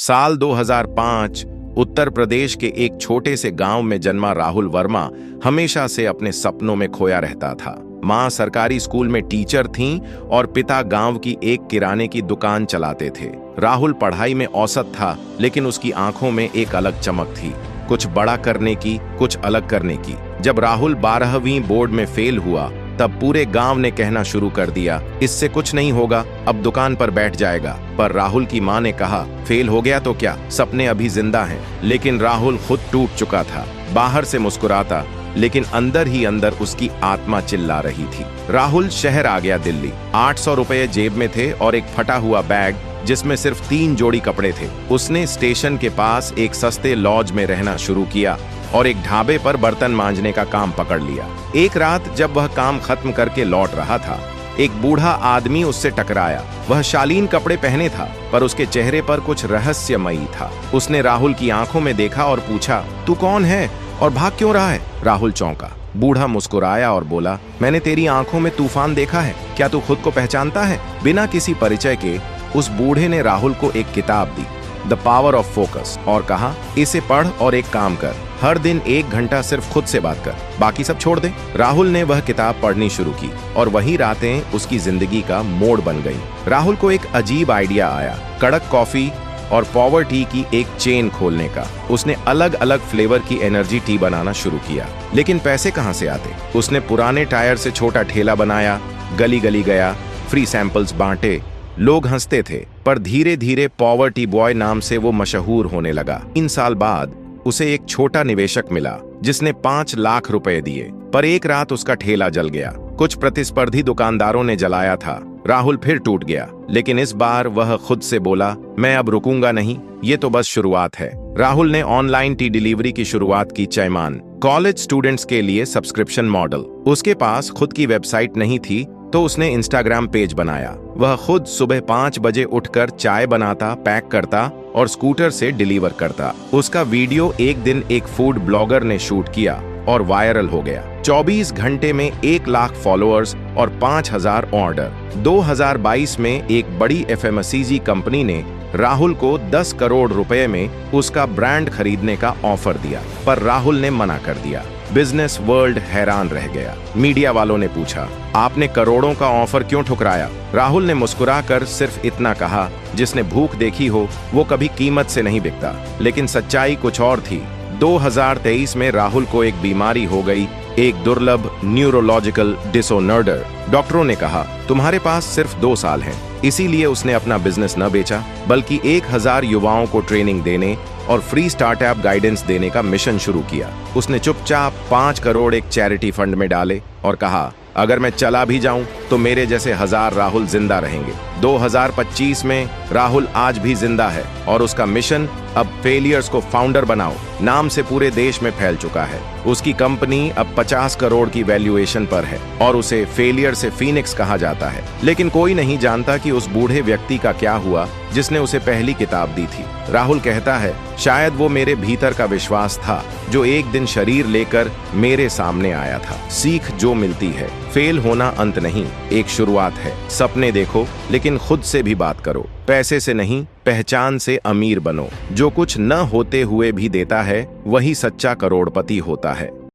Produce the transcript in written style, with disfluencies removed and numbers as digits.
साल 2005 उत्तर प्रदेश के एक छोटे से गांव में जन्मा राहुल वर्मा हमेशा से अपने सपनों में खोया रहता था। मां सरकारी स्कूल में टीचर थीं और पिता गांव की एक किराने की दुकान चलाते थे। राहुल पढ़ाई में औसत था, लेकिन उसकी आंखों में एक अलग चमक थी, कुछ बड़ा करने की, कुछ अलग करने की। जब राहुल 12वीं बोर्ड में फेल हुआ, तब पूरे गांव ने कहना शुरू कर दिया, इससे कुछ नहीं होगा, अब दुकान पर बैठ जाएगा। पर राहुल की मां ने कहा, फेल हो गया तो क्या, सपने अभी जिंदा हैं। लेकिन राहुल खुद टूट चुका था। बाहर से मुस्कुराता, लेकिन अंदर ही अंदर उसकी आत्मा चिल्ला रही थी। राहुल शहर आ गया, दिल्ली। 800 रुपये जेब में थे और एक फटा हुआ बैग जिसमें सिर्फ 3 जोड़ी कपड़े थे। उसने स्टेशन के पास एक सस्ते लॉज में रहना शुरू किया और एक ढाबे पर बर्तन मांजने का काम पकड़ लिया। एक रात जब वह काम खत्म करके लौट रहा था, एक बूढ़ा आदमी उससे टकराया। वह शालीन कपड़े पहने था, पर उसके चेहरे पर कुछ रहस्यमयी था। उसने राहुल की आंखों में देखा और पूछा, तू कौन है और भाग क्यों रहा है? राहुल चौंका। बूढ़ा मुस्कुराया और बोला, मैंने तेरी आंखों में तूफान देखा है, क्या तू खुद को पहचानता है? बिना किसी परिचय के उस बूढ़े ने राहुल को एक किताब दी, द पावर ऑफ फोकस, और कहा, इसे पढ़ और एक काम कर, हर दिन 1 घंटा सिर्फ खुद से बात कर, बाकी सब छोड़ दे। राहुल ने वह किताब पढ़नी शुरू की और वही रातें उसकी जिंदगी का मोड़ बन गई। राहुल को एक अजीब आइडिया आया, कड़क कॉफी और पावर टी की एक चेन खोलने का। उसने अलग अलग फ्लेवर की एनर्जी टी बनाना शुरू किया। लेकिन पैसे कहां से आते? उसने पुराने टायर से छोटा ठेला बनाया, गली गली गया, फ्री सैंपल्स बांटे। लोग हंसते थे, पर धीरे धीरे पावर टी बॉय नाम से वो मशहूर होने लगा। 3 साल बाद उसे एक छोटा निवेशक मिला जिसने 5 लाख रुपए दिए, पर एक रात उसका ठेला जल गया। कुछ प्रतिस्पर्धी दुकानदारों ने जलाया था। राहुल फिर टूट गया, लेकिन इस बार वह खुद से बोला, मैं अब रुकूंगा नहीं, ये तो बस शुरुआत है। राहुल ने ऑनलाइन टी डिलीवरी की शुरुआत की, चयमान, कॉलेज स्टूडेंट्स के लिए सब्सक्रिप्शन मॉडल। उसके पास खुद की वेबसाइट नहीं थी, तो उसने इंस्टाग्राम पेज बनाया। वह खुद सुबह 5 बजे उठकर चाय बनाता, पैक करता और स्कूटर से डिलीवर करता। उसका वीडियो एक दिन एक फूड ब्लॉगर ने शूट किया और वायरल हो गया। 24 घंटे में 1 लाख फॉलोअर्स और 5000 ऑर्डर। 2022 में एक बड़ी एफएमसीजी कंपनी ने राहुल को 10 करोड़ रुपए में उसका ब्रांड खरीदने का ऑफर दिया, पर राहुल ने मना कर दिया। बिजनेस वर्ल्ड हैरान रह गया। मीडिया वालों ने पूछा, आपने करोड़ों का ऑफर क्यों ठुकराया? राहुल ने मुस्कुराकर सिर्फ इतना कहा, जिसने भूख देखी हो वो कभी कीमत से नहीं बिकता। लेकिन सच्चाई कुछ और थी। 2023 में राहुल को एक बीमारी हो गई, एक दुर्लभ न्यूरोलॉजिकल डिसऑर्डर। डॉक्टरों ने कहा, तुम्हारे पास सिर्फ 2 साल हैं। इसीलिए उसने अपना बिजनेस न बेचा, बल्कि 1000 युवाओं को ट्रेनिंग देने और फ्री स्टार्टअप गाइडेंस देने का मिशन शुरू किया। उसने चुपचाप 5 करोड़ एक चैरिटी फंड में डाले और कहा, अगर मैं चला भी जाऊं तो मेरे जैसे 1000 राहुल जिंदा रहेंगे। 2025 में राहुल आज भी जिंदा है और उसका मिशन अब फेलियर्स को फाउंडर बनाओ नाम से पूरे देश में फैल चुका है। उसकी कंपनी अब 50 करोड़ की वैल्यूएशन पर है और उसे फेलियर से फीनिक्स कहा जाता है। लेकिन कोई नहीं जानता कि उस बूढ़े व्यक्ति का क्या हुआ जिसने उसे पहली किताब दी थी। राहुल कहता है, शायद वो मेरे भीतर का विश्वास था जो एक दिन शरीर लेकर मेरे सामने आया था। सीख जो मिलती है, फेल होना अंत नहीं, एक शुरुआत है। सपने देखो, लेकिन खुद से भी बात करो। पैसे से नहीं, पहचान से अमीर बनो। जो कुछ न होते हुए भी देता है, वही सच्चा करोड़पति होता है।